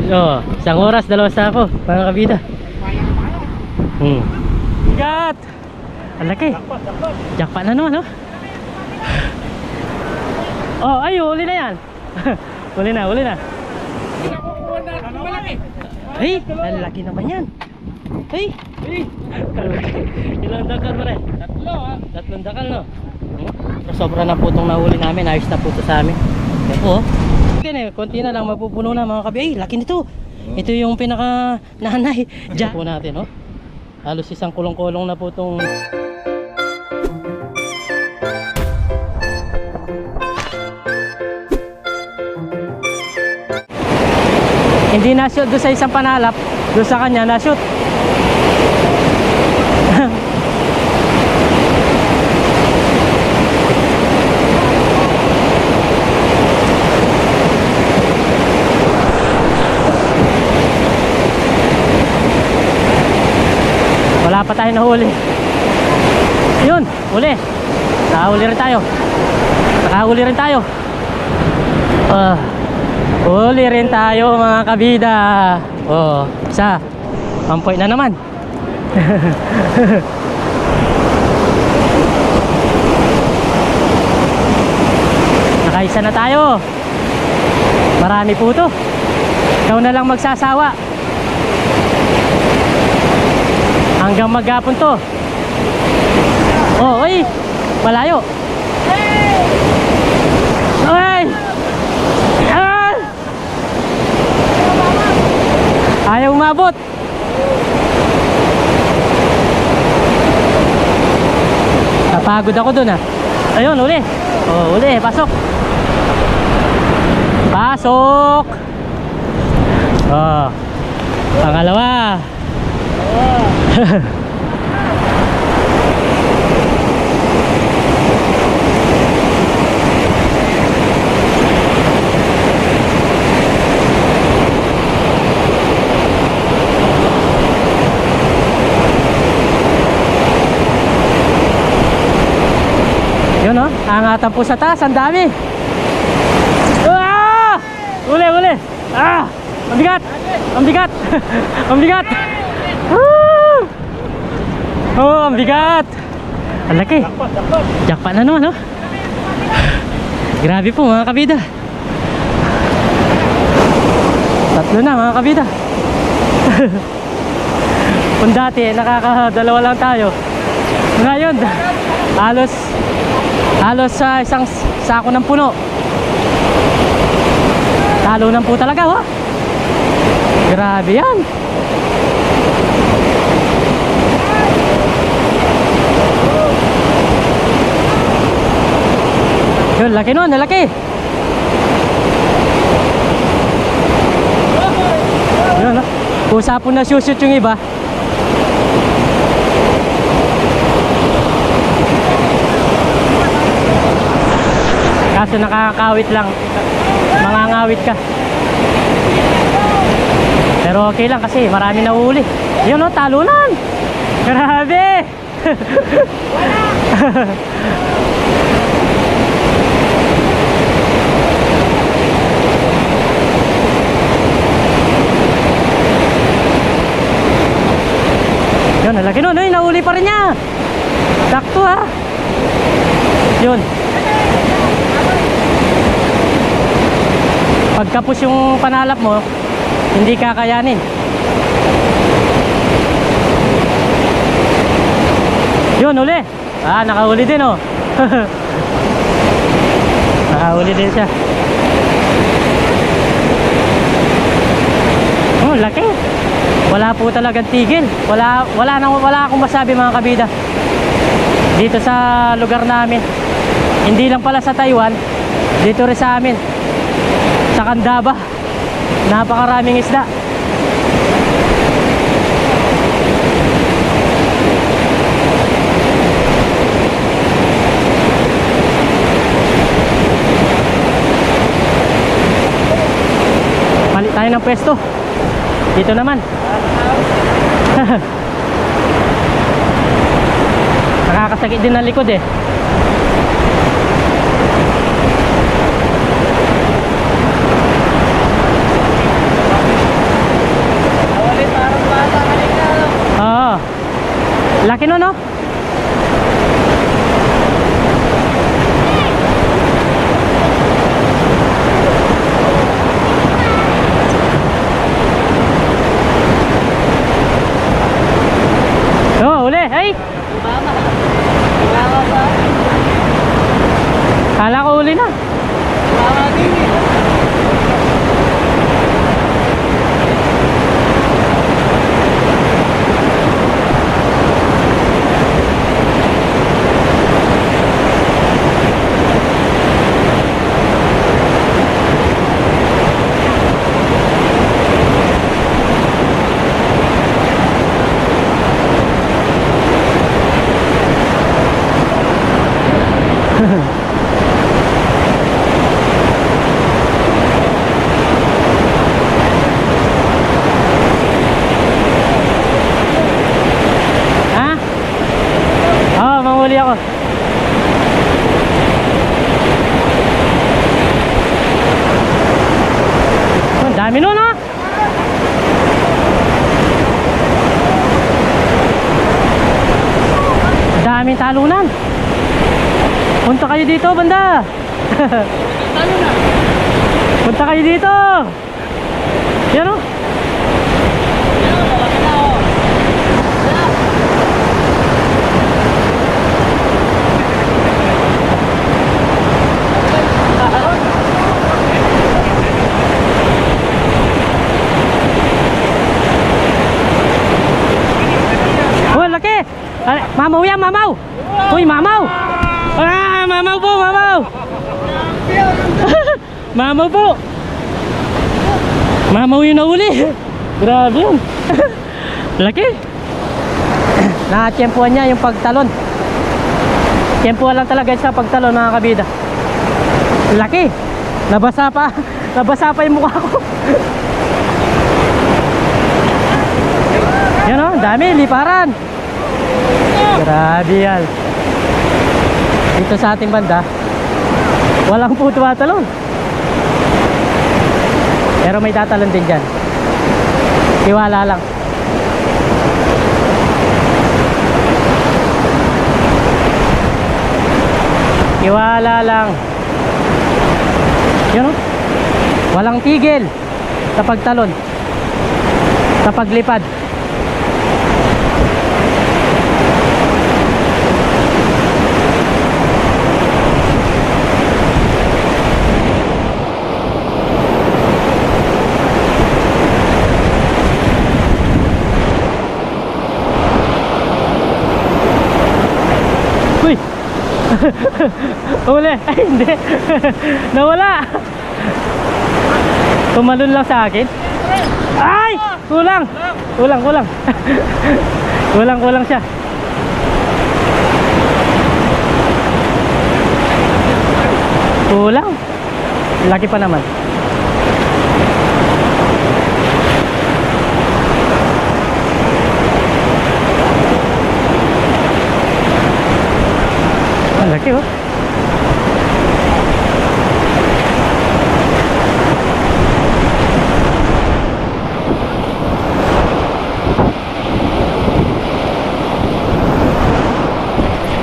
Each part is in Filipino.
Oo, isang oras, 2 sako, mga kabida. Bigat! Ang laki. Jackpot na naman, no? Oh, ay, huli na yan. Huli na, huli na. Ay, ang laki naman yan. Ay, ilang dakal pa rin? Tatlong dakal, no? Sobra na po itong nahuli namin. Ayos na po ito sa amin. Yan po, konti na lang mapupuno na, mga kabi. Ay, laki nito. Ito yung pinaka nanay. Diyan po natin, no? Halos isang kulong-kulong na po itong... Hindi na-shoot doon sa isang panalap, doon sa kanya na-shoot. Wala pa tayo nahuli. Yun, huli. Nakahuli rin tayo. Nakahuli rin tayo. Huli rin tayo, mga kabida. Oh, isa. 1 point na naman. Nakaisa na tayo. Marami po to. Ikaw na lang magsasawa hanggang maghapon to. Oh, oy, malayo. Oy, ayaw umabot. Napagod ako dun, ah. Ayun, uli. Oh, uli, pasok. Pasok. Oh, pangalawa. Yun, oh, angatan po sa taas, ang dami. Ah! Uli, uli. Ah! Ang bigat! Ang bigat! Ang bigat! Oh, ang bigat! Ang laki! Jackpot na naman, oh. Grabe po, mga kabida. 3 na, mga kabida. Kung dati nakakadalawa lang tayo, ngayon halos sa isang sako ng puno. Talunan po talaga, oh. Grabe yan. Yun, laki nun, laki. Yun, oh. Pusa po na shoot yung iba. Kaso nakakawit lang. Mangangawit ka. Pero okay lang kasi marami na huli. Yun, oh, talunan. Grabe. Yun, nalaki nun. Ay, nahuli pa rin niya. Sakto, ha. Yun. Pagkapos yung panalap mo, hindi kakayanin. Yun, uli. Ah, nakahuli din, oh. Nakahuli din siya. Oh, laki. Wala po talagang tigil. Wala akong masabi, mga kabida. Dito sa lugar namin. Hindi lang pala sa Taiwan, dito rin sa amin. Sa Candaba, napakaraming isda. Palit tayo ng pwesto. Dito naman. Nakakasakit din ng likod, eh. Laki no, no? Oh, uli. Ay! Kala ko uli na. Manghuli ako. Oh, dami nun, no? Daming talunan. Punta kayo dito, banda. Punta kayo dito. Yan, no? Mamaw yan, mamaw. Uy, mamaw. Ah, mamaw po, mamaw. Mamaw po. Mamaw yung nahuli. Grabe yun. Laki. Nakatiyempuan niya yung pagtalon. Tiyempuan lang talaga sa pagtalon, mga kabida. Laki. Nabasa pa. Nabasa pa yung mukha ko. Yan o, dami, liparan. Grabe yan. Dito sa ating banda walang po tumatalon, pero may tatalon din dyan. Tiwala lang. Tiwala lang. Yun o, walang tigil sa pagtalon, sa paglipad. Uy! Uli! Ay, hindi! Nawala! Tumalon lang sa akin. Ay! Kulang! Kulang, kulang. Kulang, kulang siya. Kulang. Laki pa naman. Laki oh.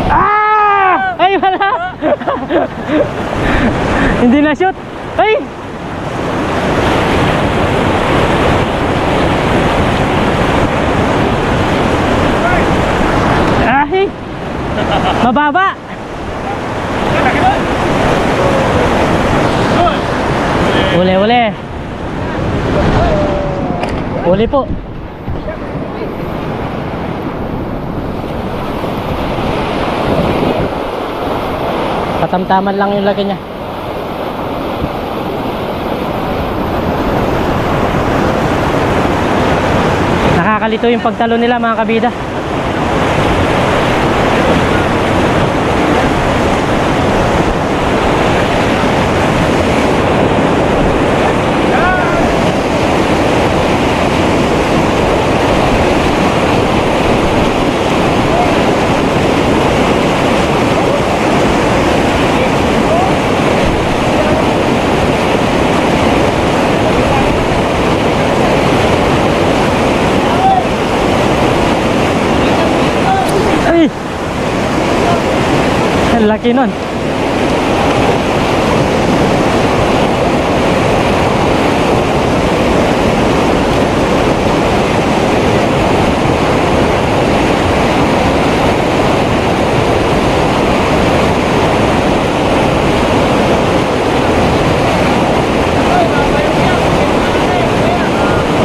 Ah! Ay wala. Hindi na shoot. Ay! Ay! Mababa. Uli, uli. Uli po. Patamtaman lang yung laki niya. Nakakalito yung pagtalo nila, mga kabida. laki nun.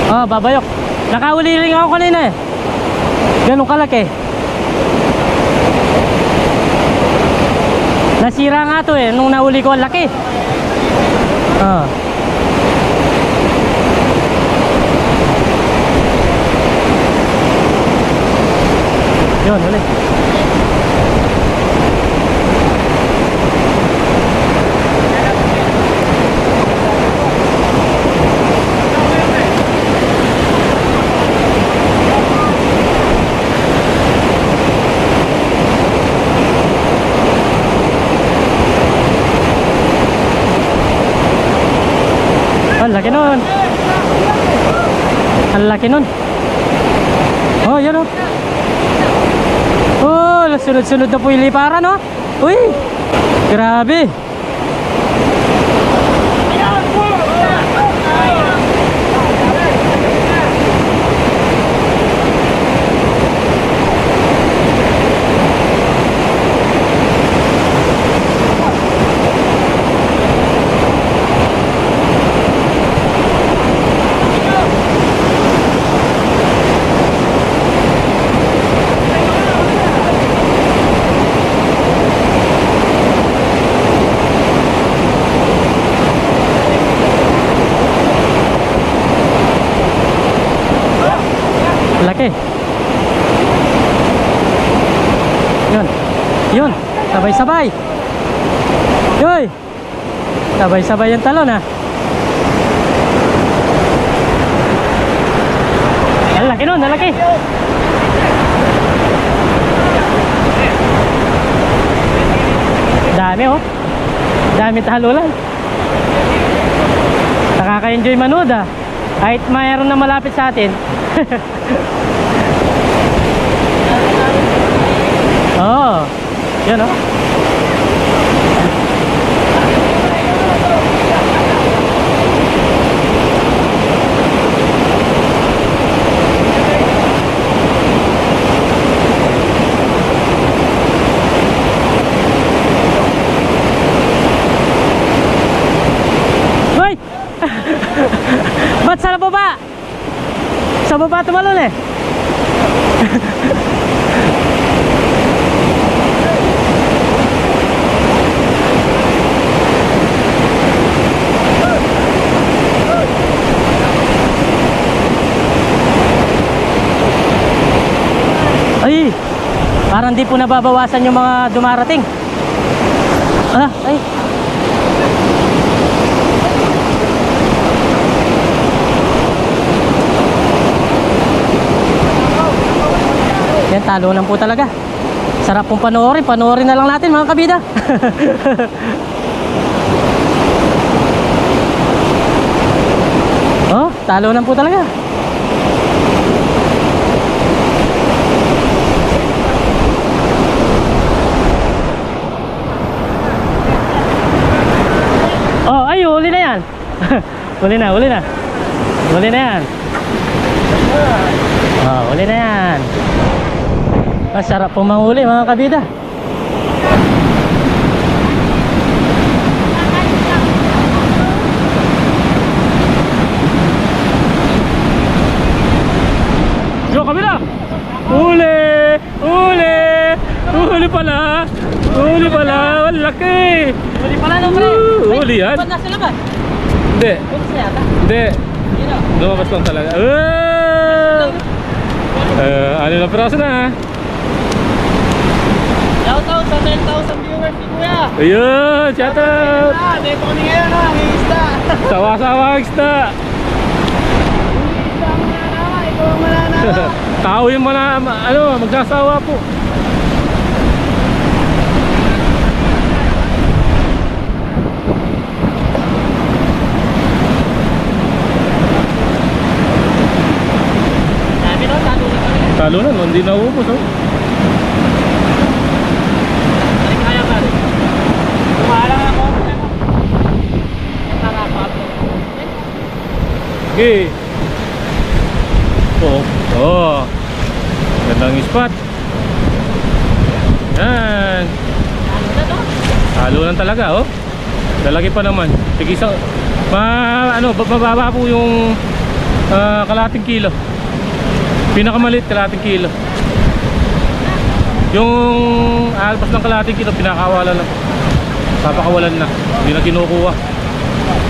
Oh, babayok. Nakahuli rin ako kanina eh. Ganun kalaki. Nasira nga to eh, nung nahuli ko ang laki. Ah. Yun, ulit. Ang laki nun. Ang laki nun. Oh, yun oh. Oh, sunod-sunod na po yung liparan oh. Uy, grabe. Laki. Yun. Yun. Sabay-sabay. Yoy. Sabay-sabay yung talon ha. Ang laki nun, ang laki. Dami oh. Dami talulan. Nakaka-enjoy manood ah. Kahit mayroon na malapit sa atin. Oh, yan oh. Hoy! Ba't sa baba? Sa baba tumalon eh. Ay, parang di po nababawasan yung mga dumarating. Ah, ay. Yan, talunan po talaga. Sarap pong panoorin. Panoorin na lang natin mga kabida. Oh, talunan po talaga. Oh, ay, huli na yan. Huli na, huli na. Huli na yan. Oh, huli na yan. Masarap pong manghuli mga kabida. Yo kabida! Huli! Huli! Huli pala! Huli pala! Ang laki! Huli pala no, pre. Huli yan? Ba't nasa labas? Hindi. Huli sa yata? Hindi. Yun o. Lumabas lang talaga. Ano na piraso na? Shout out sa 10,000 viewers ni Kuya. Ayun! Shout out! May poni ngayon ha, may isda. Sawa-sawa ang isda! May isda ang mananawa, ikaw ang mananawa. Tao yung magsasawa po. Dami no, talunan talaga. Talo na, hindi na ubos oh. Balik kaya pare. Sige. Oo. Oh. Gandang spot. Yan. Halo lang talaga, oh. Lalaki pa naman. Sige, bababa po yung kalahating kilo. Pinakamalit kalahating kilo. Yung alpas ng kalahating kilo pinakawalan lang. Papakawalan na. Hindi na kinukuha.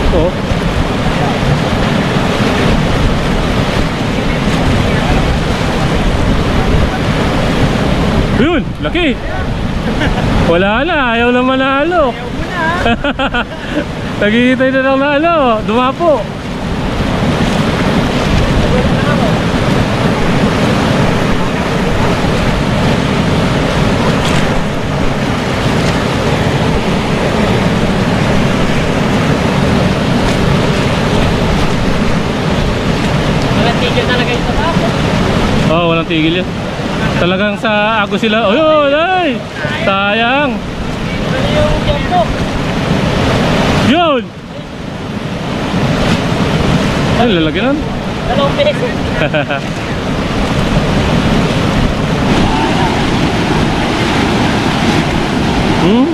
Ito, oh. Yun, laki. Wala na, ayaw na manalo. Naghihintay na lang na dumapo. Walang tigil talaga ito. Oh, walang tigil yan. Talagang sa ako sila. Ayun, ay! Sayang. Ano yung jumbo? Yun! Ay, lalaki nun. 2 pesos. Hmm?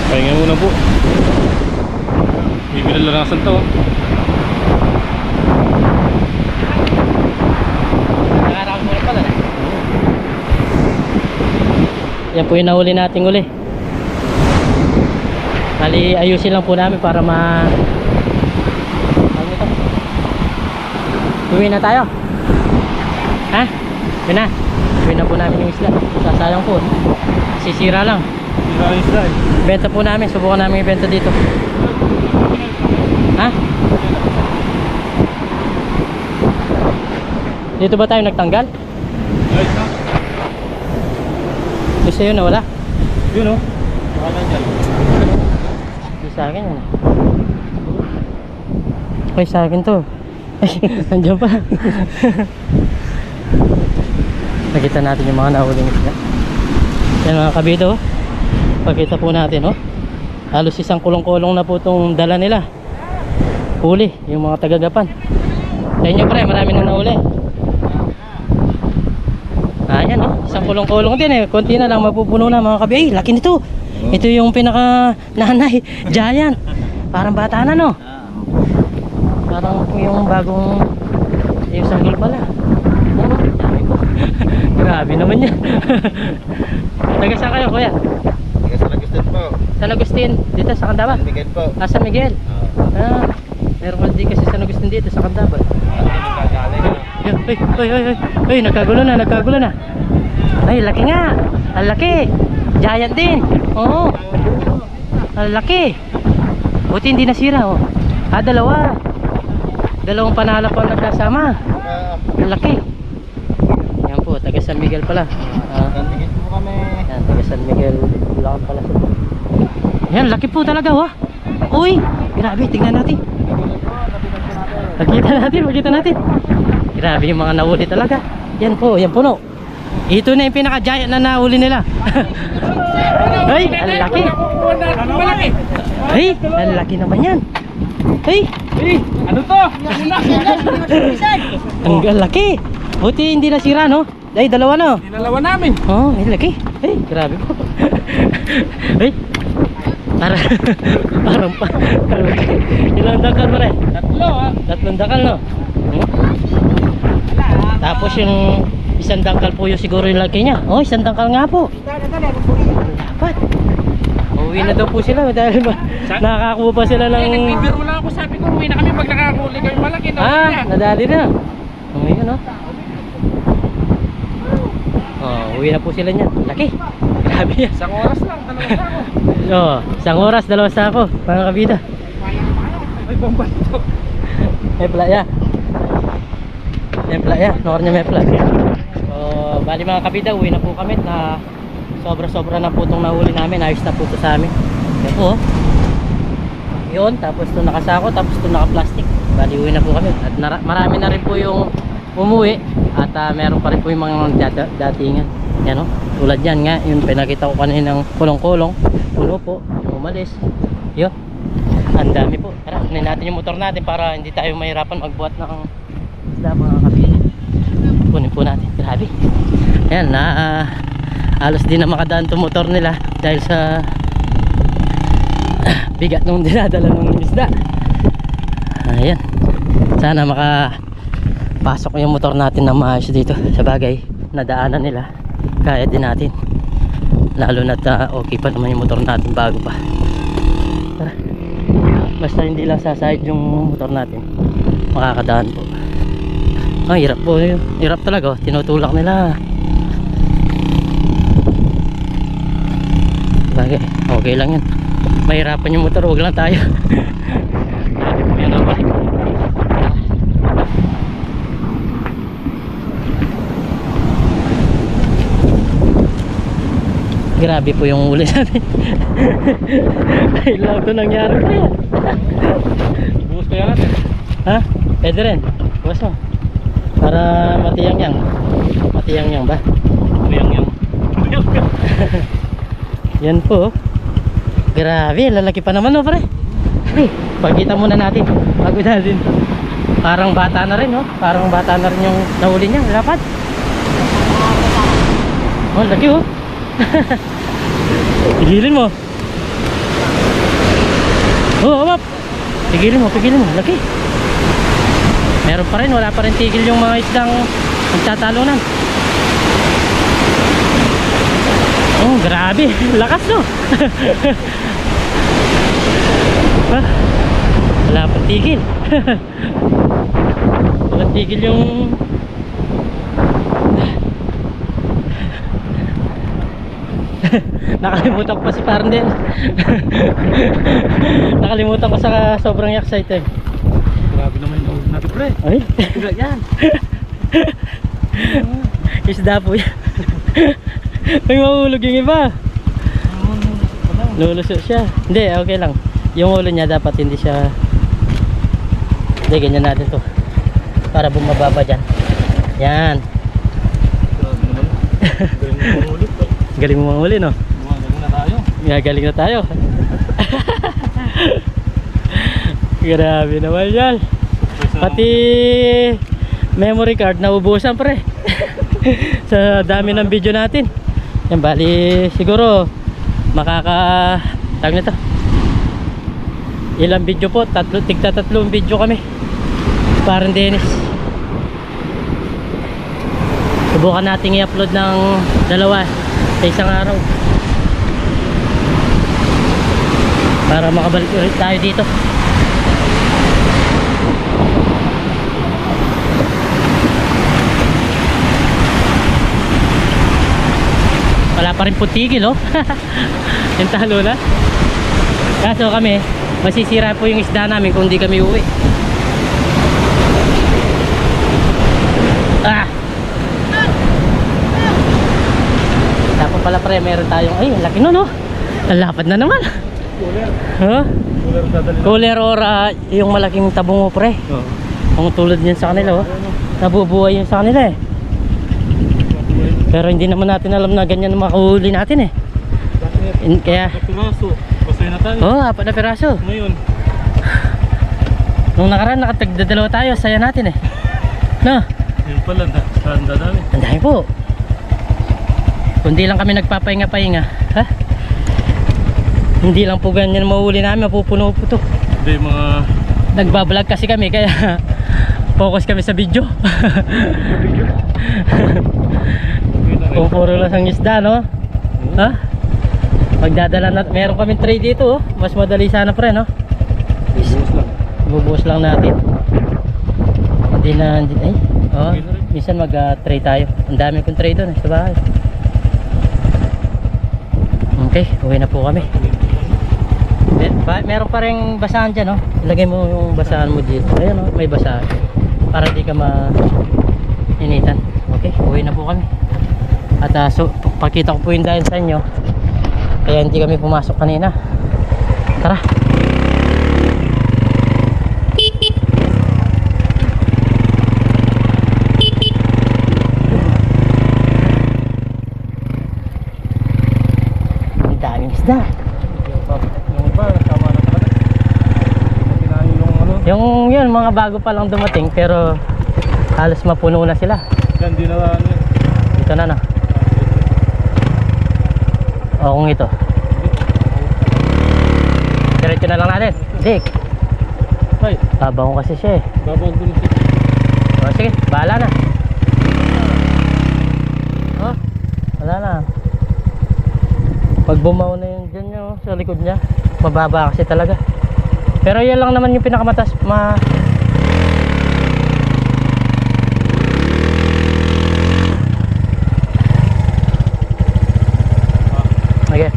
Pahinga muna po. Bibili larasan to. Nakaraan mo pala na. Yan po yung nahuli nating uli. Bali, ayusin lang po namin para ano ito? Uwi na tayo. Ha? Yun na. Uwi na po namin yung isla. Sasayang po. Sisira lang. Benta po namin, subukan namin ibenta dito. Ha? Dito ba tayo nagtanggal? Gusto yun na wala? Yun, oh. Baka nandyan. Hindi sa akin yan. Ay, sa akin to. Ay, nandiyan pa. Nakita natin yung mga nahuling isla. Yan mga kabito. Pakita po natin, oh. Halos isang kulong-kulong na po itong dala nila. Huli, yung mga tagagapan. Sa inyo pre, marami na nahuli. Ayan, oh. Isang kulong-kulong din eh. Konti na lang mapupuno na mga kabi. Ay, laki nito. Ito yung pinaka nanay, giant. Parang bata na, no? Parang yung bagong yung sanggol pala. Ano? Dami po. Grabe naman yan. Taga saan kayo, kuya? San Agustin po. San Agustin, dito sa Candaban. San Miguel po. Ah, San Miguel. Meron pa din kasi San Agustin dito sa Candaban. Ay, nagkagulo na. Ay, laki nga. Ang laki. Giant din. Oo. Ang laki. Buti hindi nasira, oh. Ah, dalawang panala pa nagkasama. Ang laki. Yan po, taga San Miguel pala. San Miguel po kami. Yan, taga San Miguel. Bulacan pala sila. Yan, laki po talaga, oh. Uy, grabe, tingnan natin. Makita natin. Grabe yung mga nahuli talaga. Yan po, no. Ito na yung pinaka-giant na nahuli nila. Ay, ang laki. Ay, ang laki naman yan. Ay, Ano to? ang laki. Buti hindi nasira, no? Ay, dalawa na. Dinalawa namin. Oh, ay laki. Ay, grabe po. Ay, parang pa. Ilang dakal pa rin? Tatlong dakal, no? Tapos yung isang dangkal po yung siguro yung laki niya. Oh, isang dangkal nga po. Dapat. Uwi na daw po sila dahil nakakakuha pa sila ng... Nagbibiro lang ako, sabi ko uwi na kami pag nakakuli kayo malaki. Ah, nadali na. Oh, yun, oh. Uwi na po sila niyan. Laki. Grabe yan. Isang oras lang, dalawa sa ako. Oo, isang oras, dalawa sa ako. Mga kabida. Ay, bomba ito. May playa. May playa. Nornya may playa. So, bali mga kabida, uwi na po kami na sobra-sobra na po itong nahuli namin. Ayos na po ito sa amin. Yan po. Yun, tapos ito nakasako, tapos ito naka-plastic. Bali, uwi na po kami. At marami na rin po yung umuwi. At meron pa rin po yung mga datingan. Yan o. Tulad yan nga, yung pinakita ko kaninang kulong-kulong. Puno po, yung umalis. Yun. Ang dami po. Tara, kunin natin yung motor natin para hindi tayo mahirapan magbuhat ng isda mga kapili. Kunin po natin. Grabe. Ayan, halos di na makadaan itong motor nila dahil sa bigat nung dinadala ng isda. Ayan. Sana makapasok yung motor natin na maayos dito. Sa bagay, nadaanan nila. Kaya din natin. Lalo na't okay pa naman yung motor natin bago pa. Tara. Basta hindi lang sasahid yung motor natin, makakadaan po. Hirap po yun. Hirap talaga oh. Tinutulak nila. Bagay, okay lang yun. Mahirapan yung motor, huwag lang tayo. Sabi po yan ako. Grabe po yung uli natin. Kailan ito nangyari pa yan? Ibuhos kaya natin. Ha? Pwede rin. Bukas mo. Para matiyang-yang. Matiyang-yang ba? Yang. Yan po. Grabe, lalaki pa naman oh pre. Hey, pagkita muna natin. Bago natin. Parang bata na rin oh. Parang bata na rin yung nahuli niya. Dapat. Oh, laki oh. Pigilin mo. Oh, hawap. Pigilin mo. Laki. Meron pa rin, wala pa rin tigil yung mga isdang nagtatalunan. Oh, grabe. Lakas no. Wala pa tigil. Wala tigil yung nakalimutan ko pa si Parndel. Nakalimutan ko sa sobrang excited. Grabe naman yung ulit natin, pre. Ay, Tulad yan. isda po yan. May mahulog yung iba. Lulusot siya. Hindi, okay lang. Yung ulo niya dapat hindi siya. Hindi, ganyan natin to para bumababa dyan. Yan. Grabe naman. Galing mo ulit. Galing mo manghuli no? Galing na tayo. Galing na tayo. Grabe naman yan. Pati memory card naubusan pre. Sa dami ng video natin. Yan, bali siguro tag nito. Ilang video po? Tigta-tatlong video kami. Parang Dennis. Subukan nating i-upload ng dalawa sa isang araw para makabalik ulit tayo dito. Wala pa rin po tigil oh. Yung talo na. Kaso kami masisira po yung isda namin kung di kami uwi. Tapos pala pre, meron tayong ay laki no no. Lalapad na naman. Cooler. Huh? Cooler dadali. Cooler or yung malaking tabungo pre. Oo. Kung tulad niyan sa kanila oh. Nabubuhay yun sa kanila eh. Pero hindi naman natin alam na ganyan makahuli natin eh. Kaya Piraso. Basay na tayo. oh, 4 na piraso. Ngayon. Nung nakaraan nakatagdadalawa tayo, saya natin eh. No? Yun pala. Ang dadami. Ang dami po. Kundi lang kami nagpapahinga-pahinga. Ha? Hindi lang po ganyan mahuli namin, mapupuno po to. Hindi mga Nagbablog kasi kami kaya focus kami sa video. Kung puro lang ang isda no? Ha? Pagdadala na, meron kaming tray dito oh. Mas madali sana pre no? bubuhos lang. Bubuhos lang natin. Hindi na, ay oh, minsan mag tray tayo. Ang dami kong tray doon sa bahay. Okay, uwi na po kami. Meron pa rin basahan dyan, no? Ilagay mo yung basahan mo dito. Ayan, no? May basahan. Para di ka ma-initan. Okay, uwi na po kami. At so, pakita ko po yung dahil sa inyo. Kaya hindi kami pumasok kanina. Tara. Ang daming isda. Yung iba, tama na talaga. Kinain yung ano. Yung yun, mga bago pa lang dumating pero halos mapuno na sila. Yan, di na ano yan. Ito na na. O kung ito. Diretso na lang natin. Dick. Ay, Babaw kasi siya eh. babawag dun siya. O sige, bahala na. Oh, wala na. Pag bumaw na yun dyan yun, sa likod niya, mababa kasi talaga. Pero yan lang naman yung pinakamatas. Okay.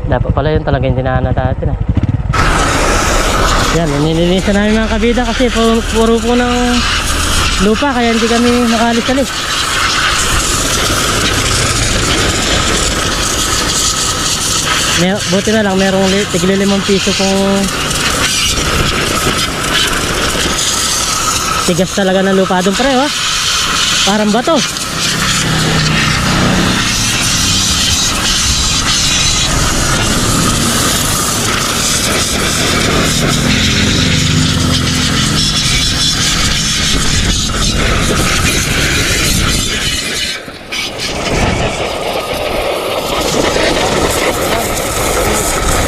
Dapat pala yun talaga yung dinahanan natin eh. Yan, nililinisan namin mga kabida kasi puro po ng lupa kaya hindi kami makalis-alis. Buti na lang merong tigli 5 piso kung tigas talaga ng lupa doon pareho ha. Parang bato.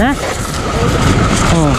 Ha? Oh.